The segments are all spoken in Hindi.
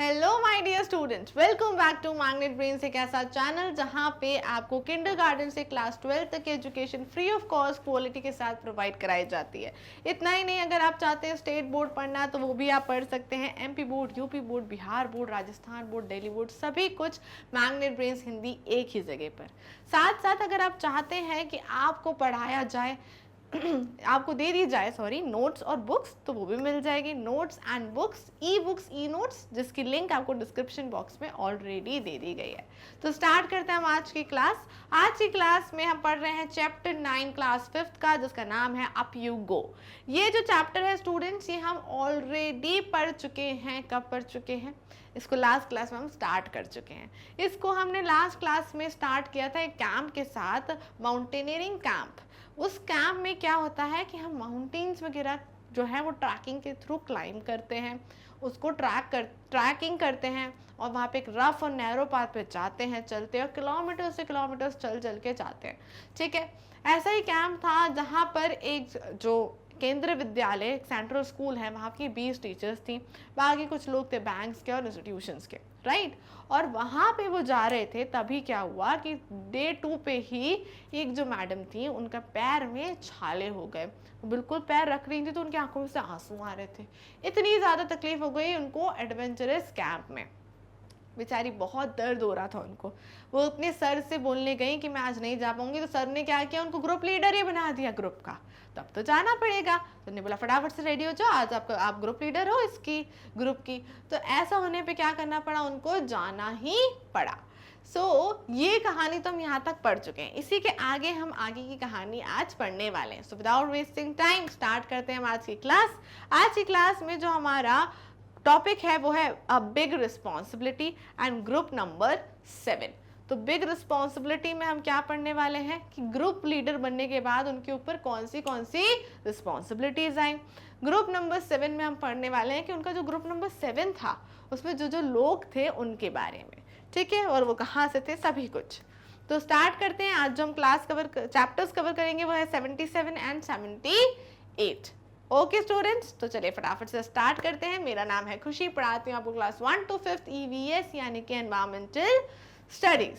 Hello my dear students, welcome back to Magnet Brains, एक ऐसा चैनल जहां पे आपको किंडरगार्टन से क्लास 12 तक की education free of cost quality के साथ प्रोवाइड कराई जाती है। इतना ही नहीं, अगर आप चाहते हैं स्टेट बोर्ड पढ़ना तो वो भी आप पढ़ सकते हैं। MP board, UP board, Bihar board, Rajasthan board, Delhi board, सभी कुछ मैग्नेट ब्रेन्स हिंदी एक ही जगह पर। साथ साथ अगर आप चाहते हैं कि आपको पढ़ाया जाए आपको दे दी जाए नोट्स और बुक्स, तो वो भी मिल जाएगी। Notes and books, e books, e notes, जिसकी लिंक आपको डिस्क्रिप्शन बॉक्स में ऑलरेडी दे दी गई है। तो स्टार्ट करते हैं हम आज की क्लास। आज की क्लास में हम पढ़ रहे हैं चैप्टर 9 क्लास 5th का, जिसका नाम है अप यू गो। ये जो चैप्टर है स्टूडेंट्स, ये हम ऑलरेडी पढ़ चुके हैं। कब पढ़ चुके हैं? इसको लास्ट क्लास में हम स्टार्ट कर चुके हैं। इसको हमने लास्ट क्लास में स्टार्ट किया था एक कैंप के साथ, माउंटेनियरिंग कैंप। उस कैंप में क्या होता है कि हम माउंटेन्स वगैरह जो है वो ट्रैकिंग के थ्रू क्लाइंब करते हैं, उसको ट्रैकिंग करते हैं, और वहाँ पे एक रफ और नैरो पाथ पे जाते हैं, चलते हैं, और किलोमीटर से किलोमीटर चल के जाते हैं। ठीक है, ऐसा ही कैंप था जहाँ पर एक जो केंद्रीय विद्यालय, एक सेंट्रल स्कूल है, वहाँ की 20 टीचर्स थी, बाकी कुछ लोग थे बैंक्स के और इंस्टीट्यूशंस के, राइट। और वहाँ पे वो जा रहे थे, तभी क्या हुआ कि डे 2 पे ही एक जो मैडम थी, उनका पैर में छाले हो गए। बिल्कुल पैर रख रही थी तो उनकी आंखों से आंसू आ रहे थे। इतनी ज़्यादा तकलीफ हो गई उनको एडवेंचरस कैंप में। बेचारी बहुत दर्द हो रहा था उनको। वो अपने सर से बोलने गई कि मैं आज नहीं जा पाऊंगी, तो सर ने क्या किया, उनको ग्रुप लीडर ही बना दिया ग्रुप का। तब तो जाना पड़ेगा, तो उन्होंने बोला फटाफट से रेडी हो जाओ, आज आप ग्रुप लीडर हो इसकी ग्रुप की। तो ऐसा होने पे क्या करना पड़ा, उनको जाना ही पड़ा। ये कहानी तो हम यहाँ तक पढ़ चुके हैं। इसी के आगे हम आगे की कहानी आज पढ़ने वाले हैं। विदाउट वेस्टिंग टाइम स्टार्ट करते हैं हम आज की क्लास। आज की क्लास में जो हमारा टॉपिक है वो है a big responsibility and group number 7। तो बिग रिस्पॉन्सिबिलिटी में हम क्या पढ़ने वाले हैं कि ग्रुप लीडर बनने के बाद उनके ऊपर कौन सी रिस्पॉन्सिबिलिटीज आई। ग्रुप नंबर 7 में हम पढ़ने वाले हैं कि उनका जो ग्रुप नंबर 7 था, उसमें जो जो लोग थे उनके बारे में, ठीक है, और वो कहाँ से थे, सभी कुछ। तो स्टार्ट करते हैं। आज जो हम चैप्टर्स कवर करेंगे वो है 77 एंड 78। ओके स्टूडेंट्स, तो चलिए फटाफट से स्टार्ट करते हैं। मेरा नाम है खुशी, पढ़ाती हूँ आपको क्लास 1 to 5th EVS यानी कि एनवायरमेंटल स्टडीज।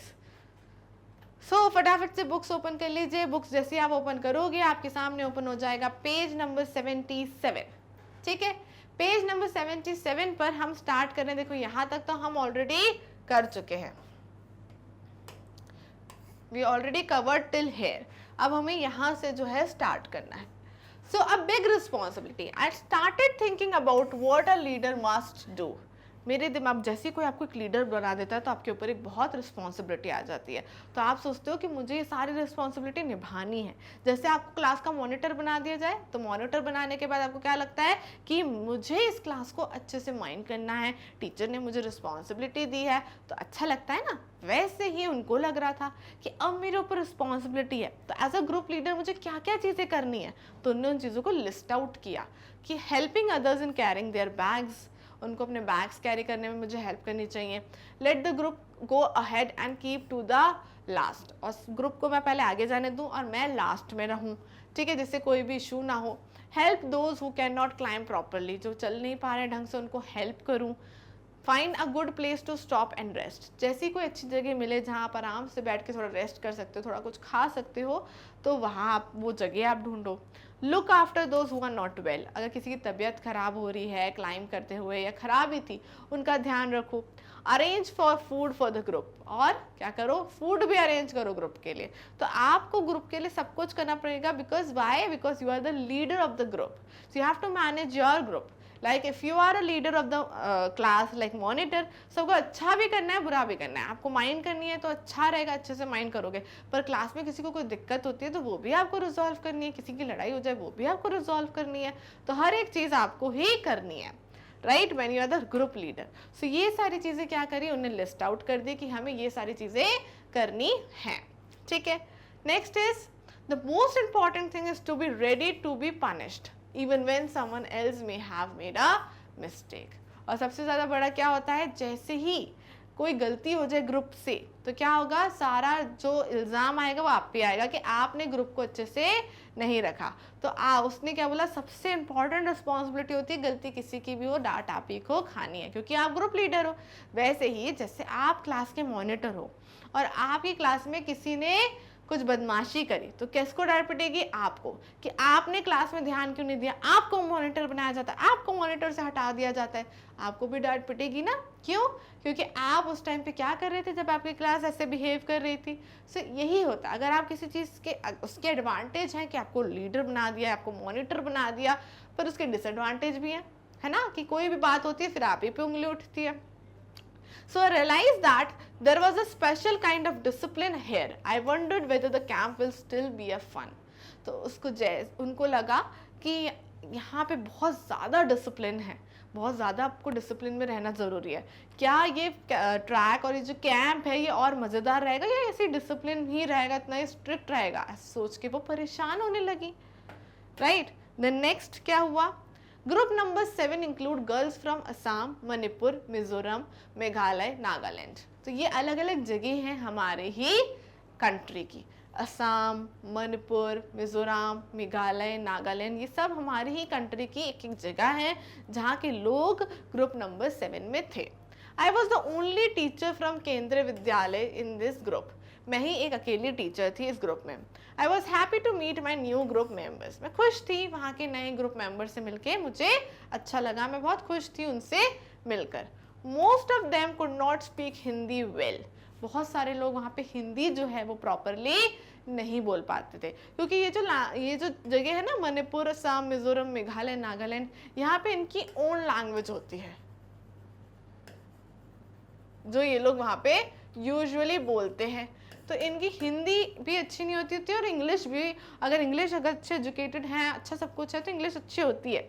फटाफट से बुक्स ओपन कर लीजिए। बुक्स जैसे आप ओपन करोगे आपके सामने ओपन हो जाएगा पेज नंबर 77। ठीक है, पेज नंबर 77 पर हम स्टार्ट कर रहे हैं। देखो यहाँ तक तो हम ऑलरेडी कर चुके हैं, we already covered till here. अब हमें यहाँ से जो है स्टार्ट करना है। So a big responsibility. I started thinking about what a leader must do. मेरे दिमाग जैसे कोई आपको एक लीडर बना देता है तो आपके ऊपर एक बहुत रिस्पॉन्सिबिलिटी आ जाती है। तो आप सोचते हो कि मुझे ये सारी रिस्पॉन्सिबिलिटी निभानी है। जैसे आपको क्लास का मॉनिटर बना दिया जाए, तो मॉनिटर बनाने के बाद आपको क्या लगता है कि मुझे इस क्लास को अच्छे से माइंड करना है, टीचर ने मुझे रिस्पॉन्सिबिलिटी दी है, तो अच्छा लगता है ना। वैसे ही उनको लग रहा था कि अब मेरे ऊपर रिस्पॉन्सिबिलिटी है, तो एज अ ग्रुप लीडर मुझे क्या क्या चीज़ें करनी है। तो उन्होंने उन चीज़ों को लिस्ट आउट किया कि helping others in carrying there bags, उनको अपने बैग्स कैरी करने में मुझे हेल्प करनी चाहिए। Let the group go ahead and keep to the last, और ग्रुप को मैं पहले आगे जाने दूं और मैं लास्ट में रहूं, ठीक है, जिससे कोई भी इशू ना हो। Help those who can not climb properly, जो चल नहीं पा रहे ढंग से उनको हेल्प करूं। Find a good place to stop and rest, जैसी कोई अच्छी जगह मिले जहाँ आप आराम से बैठ के थोड़ा रेस्ट कर सकते हो, थोड़ा कुछ खा सकते हो, तो वहाँ आप वो जगह आप ढूंढो। Look after those who are not well, अगर किसी की तबीयत खराब हो रही है क्लाइंब करते हुए या खराब ही थी, उनका ध्यान रखो। Arrange for food for the group, और क्या करो, फूड भी अरेंज करो ग्रुप के लिए। तो आपको ग्रुप के लिए सब कुछ करना पड़ेगा। Because why? Because you are the leader of the group, so you have to manage your group. Like if you are a leader of the class, like monitor, सबको अच्छा भी करना है, बुरा भी करना है। आपको माइंड करनी है तो अच्छा रहेगा, अच्छे से माइंड करोगे। पर क्लास में किसी को कोई दिक्कत होती है तो वो भी आपको रिजॉल्व करनी है, किसी की लड़ाई हो जाए वो भी आपको रिजॉल्व करनी है। तो हर एक चीज़ आपको ही करनी है, right, when you are the group leader. So ये सारी चीज़ें क्या करी, उन्हें लिस्ट आउट कर दी कि हमें ये सारी चीज़ें करनी है। ठीक है, next is the most important thing is to be ready to be punished even when someone else may have made a mistake। और सबसे ज़्यादा बड़ा क्या होता है, जैसे ही कोई गलती हो जाए ग्रुप से तो क्या होगा, सारा जो इल्ज़ाम आएगा वो आप पे आएगा कि आपने ग्रुप को अच्छे से नहीं रखा। तो उसने क्या बोला, सबसे इंपॉर्टेंट रिस्पॉन्सिबिलिटी होती है गलती किसी की भी हो, डांट आप ही को खानी है क्योंकि आप ग्रुप लीडर हो। वैसे ही जैसे आप क्लास के मॉनिटर हो और आपकी क्लास में किसी ने कुछ बदमाशी करी तो किसको डांट पिटेगी, आपको, कि आपने क्लास में ध्यान क्यों नहीं दिया, आपको मॉनिटर बनाया जाता है, आपको मॉनिटर से हटा दिया जाता है, आपको भी डांट पिटेगी ना। क्यों? क्योंकि आप उस टाइम पे क्या कर रहे थे जब आपकी क्लास ऐसे बिहेव कर रही थी। सो यही होता है, अगर आप किसी चीज़ के उसके एडवांटेज हैं कि आपको लीडर बना दिया, आपको मॉनिटर बना दिया, पर उसके डिसएडवांटेज भी हैं, है ना, कि कोई भी बात होती है फिर आप ही पे उंगली उठती है। So I realized that there was a special kind of discipline here. I wondered whether the camp will still be a fun. तो उनको लगा कि यहाँ पे बहुत ज़्यादा डिसिप्लिन है, बहुत ज़्यादा आपको डिसिप्लिन में रहना ज़रूरी है। क्या ये ट्रैक और ये जो कैंप है ये और मज़ेदार रहेगा या ऐसे डिसिप्लिन ही रहेगा, इतना ही स्ट्रिक्ट रहेगा? सोच के वो परेशान होने लगी, राइट। देन नेक्स्ट क्या हुआ, group number 7 include girls from Assam, Manipur, Mizoram, Meghalaya, Nagaland. तो ये अलग अलग जगह हैं हमारे ही कंट्री की, असम, मणिपुर, मिजोरम, मेघालय, नागालैंड, ये सब हमारी ही कंट्री की एक एक जगह है जहाँ के लोग ग्रुप नंबर 7 में थे। I was the only teacher from केंद्रीय विद्यालय इन दिस ग्रुप। मैं ही एक अकेली टीचर थी इस ग्रुप में। I was happy to meet my new group members. मैं खुश थी वहाँ के नए ग्रुप मेंबर से मिलके, मुझे अच्छा लगा, मैं बहुत खुश थी उनसे मिलकर। Most of them could not speak Hindi well. बहुत सारे लोग वहाँ पे हिंदी जो है वो प्रॉपरली नहीं बोल पाते थे क्योंकि ये जो जगह है ना, मणिपुर, असम, मिजोरम, मेघालय, नागालैंड, यहाँ पे इनकी ओन लैंग्वेज होती है जो ये लोग वहाँ पे यूजुअली बोलते हैं। तो इनकी हिंदी भी अच्छी नहीं होती थी और इंग्लिश भी, अगर अच्छे एजुकेटेड हैं, अच्छा सब कुछ है तो इंग्लिश अच्छी होती है,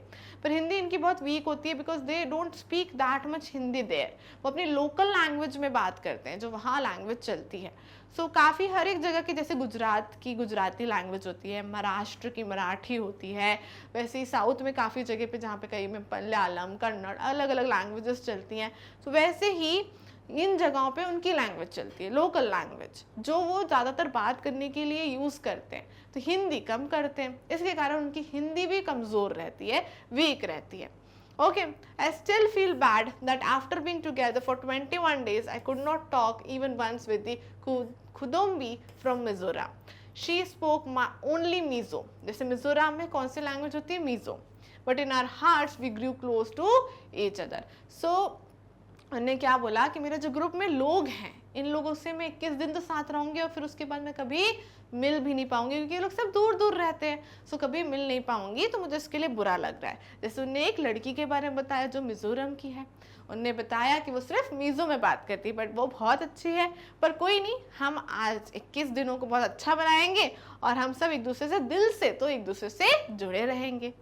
पर हिंदी इनकी बहुत वीक होती है because they don't speak that much Hindi there. वो अपनी लोकल लैंग्वेज में बात करते हैं जो वहाँ लैंग्वेज चलती है। सो काफ़ी हर एक जगह की, जैसे गुजरात की गुजराती लैंग्वेज होती है, महाराष्ट्र की मराठी होती है, वैसे ही साउथ में काफ़ी जगह पे जहाँ पे कहीं में मलयालम, कन्नड़, अलग अलग लैंग्वेजेस चलती हैं। तो वैसे ही इन जगहों पे उनकी लैंग्वेज चलती है, लोकल लैंग्वेज, जो वो ज़्यादातर बात करने के लिए यूज़ करते हैं। तो हिंदी कम करते हैं, इसके कारण उनकी हिंदी भी कमज़ोर रहती है, वीक रहती है। Okay, I still feel bad that after being together for 21 days, I could not talk even once with the Khudombi from Mizoram. She spoke only Mizo. जैसे मिजोरम में कौन सी लैंग्वेज होती है? Mizo. But in our hearts, we grew close to each other. So उन्होंने क्या बोला कि मेरा जो ग्रुप में लोग हैं, इन लोगों से मैं 21 दिन तो साथ रहूंगी और फिर उसके बाद मैं कभी मिल भी नहीं पाऊंगी क्योंकि ये लोग सब दूर दूर रहते हैं। सो कभी मिल नहीं पाऊंगी, तो मुझे इसके लिए बुरा लग रहा है। जैसे उन्होंने एक लड़की के बारे में बताया जो मिजोरम की है, उन्होंने बताया कि वो सिर्फ मिजो में बात करती है बट वो बहुत अच्छी है। पर कोई नहीं, हम आज 21 दिनों को बहुत अच्छा बनाएंगे और हम सब एक दूसरे से दिल से तो एक दूसरे से जुड़े रहेंगे,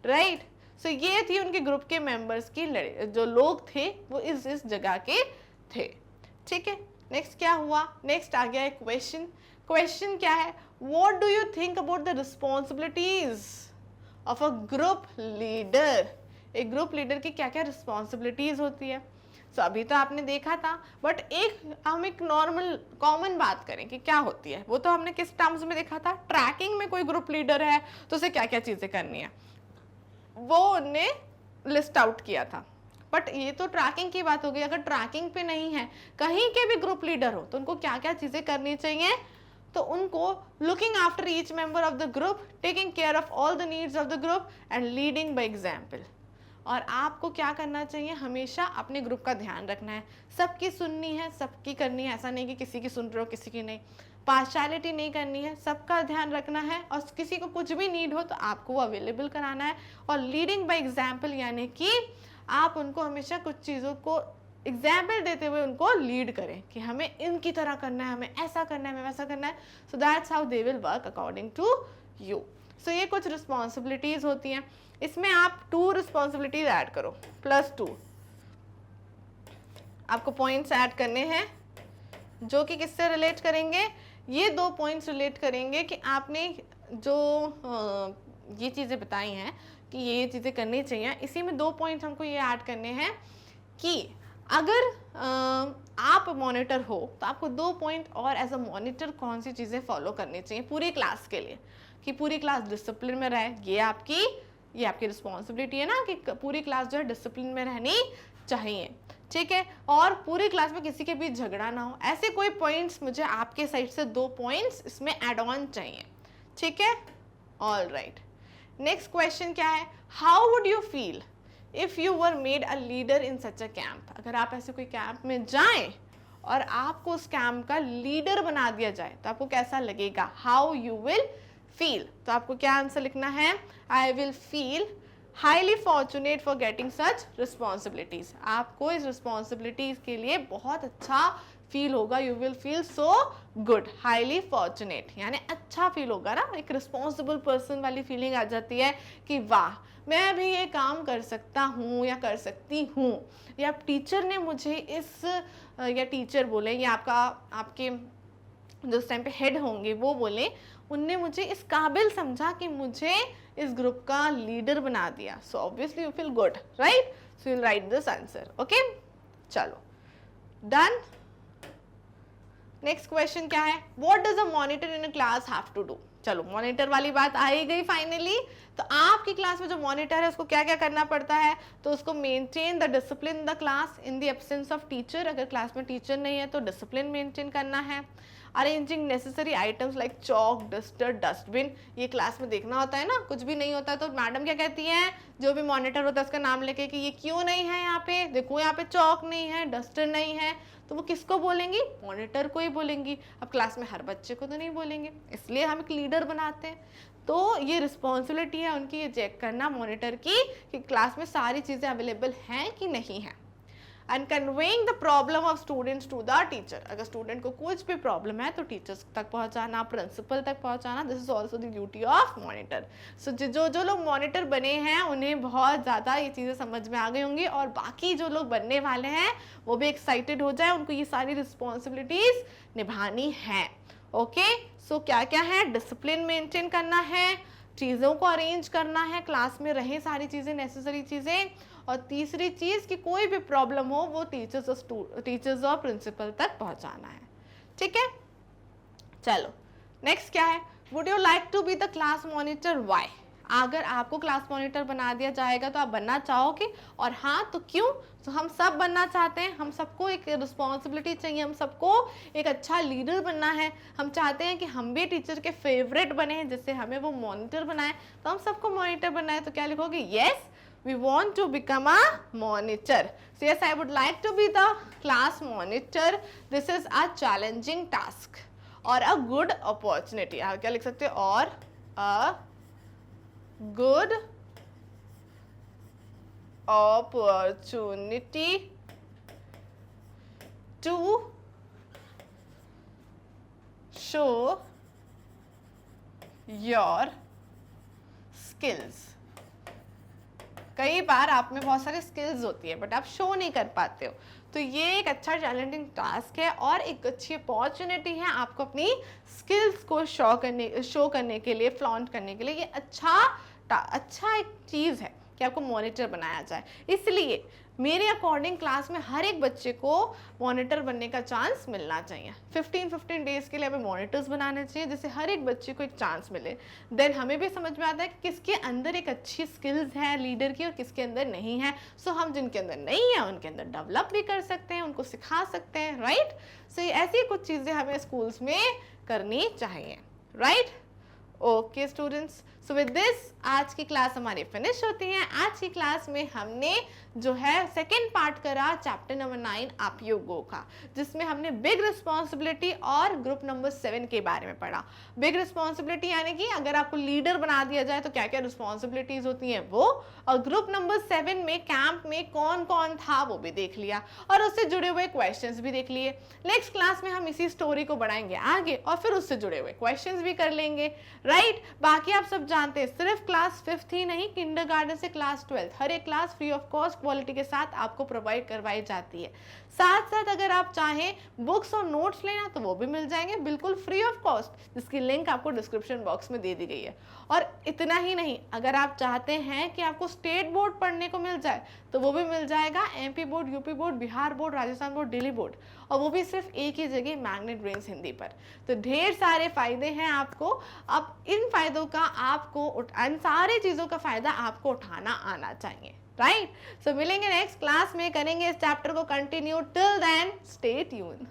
राइट। सो ये थी उनके ग्रुप के मेंबर्स की जो लोग थे वो इस जगह के थे, ठीक है। नेक्स्ट क्या हुआ, नेक्स्ट आ गया एक क्वेश्चन क्या है, what do you think about the responsibilities of a group leader. एक ग्रुप लीडर की क्या क्या रिस्पॉन्सिबिलिटीज होती है। सो अभी तो आपने देखा था, बट हम एक नॉर्मल कॉमन बात करें कि क्या होती है। वो तो हमने किस टर्म्स में देखा था, ट्रैकिंग में कोई ग्रुप लीडर है तो उसे क्या क्या चीजें करनी है वो उनने लिस्ट आउट किया था। बट ये तो ट्रैकिंग की बात हो गई, अगर ट्रैकिंग पे नहीं है, कहीं के भी ग्रुप लीडर हो तो उनको क्या क्या चीजें करनी चाहिए। तो उनको looking after each member of the group, taking care of all the needs of the group and leading by example. और आपको क्या करना चाहिए, हमेशा अपने ग्रुप का ध्यान रखना है, सबकी सुननी है, सबकी करनी है, ऐसा नहीं कि किसी की सुन रहे हो किसी की नहीं, पार्शियलिटी नहीं करनी है, सबका ध्यान रखना है और किसी को कुछ भी नीड हो तो आपको वो अवेलेबल कराना है। और लीडिंग बाय एग्जाम्पल यानी कि आप उनको हमेशा कुछ चीज़ों को एग्जाम्पल देते हुए उनको लीड करें कि हमें इनकी तरह करना है, हमें ऐसा करना है, हमें वैसा करना है। So that's how they will work according to you. So ये कुछ रिस्पॉन्सिबिलिटीज़ होती हैं, इसमें आप 2 रिस्पॉन्सिबिलिटीज ऐड करो, +2 आपको पॉइंट्स ऐड करने हैं जो कि किससे रिलेट करेंगे, ये 2 पॉइंट्स रिलेट करेंगे कि आपने जो ये चीज़ें बताई हैं कि ये चीज़ें करनी चाहिए। इसी में 2 पॉइंट्स हमको ये ऐड करने हैं कि अगर आप मॉनिटर हो तो आपको 2 पॉइंट और एज अ मॉनिटर कौन सी चीज़ें फॉलो करनी चाहिए पूरी क्लास के लिए, कि पूरी क्लास डिसिप्लिन में रहे। ये आपकी रिस्पॉन्सिबिलिटी है ना कि पूरी क्लास जो है डिसिप्लिन में रहनी चाहिए, ठीक है, और पूरी क्लास में किसी के बीच झगड़ा ना हो। ऐसे कोई पॉइंट्स मुझे आपके साइड से 2 पॉइंट्स इसमें एड ऑन चाहिए, ठीक है। ऑल राइट, नेक्स्ट क्वेश्चन क्या है, how would you feel if you were made a leader in such a camp. अगर आप ऐसे कोई कैंप में जाएं और आपको उस कैंप का लीडर बना दिया जाए तो आपको कैसा लगेगा, हाउ यू विल फील। तो आपको क्या आंसर लिखना है, I will feel highly fortunate for getting such responsibilities. आपको इस रिस्पॉन्सिबिलिटीज के लिए बहुत अच्छा फील होगा, you will feel so good, highly fortunate यानी अच्छा फील होगा ना, एक रिस्पॉन्सिबल पर्सन वाली फीलिंग आ जाती है कि वाह मैं भी ये काम कर सकता हूँ या कर सकती हूँ, या टीचर ने मुझे इस, या टीचर बोले या आपके जो उस टाइम पे हेड होंगे वो बोले, उनने मुझे इस काबिल समझा कि मुझे इस ग्रुप का लीडर बना दिया। So obviously you feel good, right. So you will write this answer, okay. चलो डन। नेक्स्ट क्वेश्चन क्या है, what does a monitor in a class have to do. चलो मॉनिटर वाली बात आ ही गई फाइनली। तो आपकी क्लास में जो मॉनिटर है उसको क्या क्या करना पड़ता है, तो उसको maintain the discipline in the class in the absence of teacher. अगर क्लास में टीचर नहीं है तो डिसिप्लिन मेंटेन करना है। Arranging necessary items like chalk, duster, dustbin, ये क्लास में देखना होता है ना, कुछ भी नहीं होता तो मैडम क्या कहती हैं, जो भी मॉनिटर होता है उसका नाम लेके कि ये क्यों नहीं है, यहाँ पे देखो, यहाँ पे चॉक नहीं है, डस्टर नहीं है, तो वो किसको बोलेंगी, मॉनिटर को ही बोलेंगी। अब क्लास में हर बच्चे को तो नहीं बोलेंगे, इसलिए हम एक लीडर बनाते हैं। तो ये रिस्पॉन्सिबिलिटी है उनकी, ये चेक करना मॉनिटर की कि क्लास में सारी चीज़ें अवेलेबल हैं कि नहीं है। And conveying the problem of students to the teacher. अगर स्टूडेंट को कुछ भी प्रॉब्लम है तो टीचर्स तक पहुंचाना, प्रिंसिपल तक पहुंचाना, this is also the duty of monitor. So जो लोग मॉनिटर बने हैं उन्हें बहुत ज़्यादा ये चीज़ें समझ में आ गई होंगी, और बाकी जो लोग बनने वाले हैं वो भी एक्साइटेड हो जाए, उनको ये सारी रिस्पॉन्सिबिलिटीज निभानी है। ओके, सो क्या क्या है, डिसिप्लिन मेंटेन करना है, चीज़ों को अरेंज करना है, क्लास में रहे सारी चीज़ें, नेसेसरी चीज़ें, और तीसरी चीज़ कि कोई भी प्रॉब्लम हो वो टीचर्स और प्रिंसिपल तक पहुंचाना है, ठीक है। चलो नेक्स्ट क्या है, would you like to be the class monitor, why. अगर आपको क्लास मॉनिटर बना दिया जाएगा तो आप बनना चाहोगे, और हाँ तो क्यों, तो हम सब बनना चाहते हैं, हम सबको एक रिस्पॉन्सिबिलिटी चाहिए, हम सबको एक अच्छा लीडर बनना है, हम चाहते हैं कि हम भी टीचर के फेवरेट बने, जिससे हमें वो मॉनिटर बनाए, तो हम सबको मॉनिटर बनना है। तो क्या लिखोगे, yes we want to become a monitor. So yes, I would like to be the class monitor. This is a challenging task or a good opportunity. आप क्या लिख सकते हो, और a good opportunity to show your skills. कई बार आप में बहुत सारे स्किल्स होती है बट आप शो नहीं कर पाते हो, तो ये एक अच्छा चैलेंजिंग टास्क है और एक अच्छी अपॉर्चुनिटी है आपको अपनी स्किल्स को शो करने के लिए, फ्लॉन्ट करने के लिए। ये अच्छा एक चीज़ है कि आपको मॉनिटर बनाया जाए। इसलिए मेरे अकॉर्डिंग क्लास में हर एक बच्चे को मॉनिटर बनने का चांस मिलना चाहिए। 15-15 डेज के लिए हमें मॉनिटर्स बनाने चाहिए जिससे हर एक बच्चे को एक चांस मिले। देन हमें भी समझ में आता है कि किसके अंदर एक अच्छी स्किल्स है लीडर की और किसके अंदर नहीं है। सो हम जिनके अंदर नहीं है उनके अंदर डेवलप भी कर सकते हैं, उनको सिखा सकते हैं, राइट। सो ऐसी कुछ चीज़ें हमें स्कूल्स में करनी चाहिए, right. Okay students, so with this आज की क्लास हमारी फिनिश होती है। आज की क्लास में हमने जो है सेकेंड पार्ट करा चैप्टर नंबर 9 आप योगो का, जिसमें हमने बिग रिस्पॉन्सिबिलिटी और ग्रुप नंबर 7 के बारे में पढ़ा। बिग रिस्पॉन्सिबिलिटी यानी कि अगर आपको लीडर बना दिया जाए तो क्या क्या रिस्पॉन्सिबिलिटीज होती हैं वो, और ग्रुप नंबर 7 में कैंप में कौन कौन था वो भी देख लिया और उससे जुड़े हुए क्वेश्चंस भी देख लिए। नेक्स्ट क्लास में हम इसी स्टोरी को बढ़ाएंगे आगे और फिर उससे जुड़े हुए क्वेश्चंस भी कर लेंगे, राइट। बाकी आप सब जानते हैं सिर्फ क्लास 5th ही नहीं, किंडरगार्टन से क्लास 12th हर एक class free of cost quality के साथ आपको प्रोवाइड करवाई जाती है। साथ साथ अगर आप चाहें बुक्स और नोट्स लेना तो वो भी मिल जाएंगे बिल्कुल फ्री ऑफ कॉस्ट, जिसकी लिंक आपको डिस्क्रिप्शन बॉक्स में दे दी गई है। और इतना ही नहीं, अगर आप चाहते हैं कि आपको स्टेट बोर्ड पढ़ने को मिल जाए तो वो भी मिल जाएगा, MP board, UP board, Bihar board, Rajasthan board, Delhi board, और वो भी सिर्फ एक ही जगह, मैग्नेट ब्रेन्स हिंदी पर। तो ढेर सारे फायदे हैं आपको। अब इन फायदों का आपको इन सारी चीज़ों का फायदा आपको उठाना आना चाहिए, राइट। सो मिलेंगे नेक्स्ट क्लास में, करेंगे इस चैप्टर को continue. Till then stay tuned.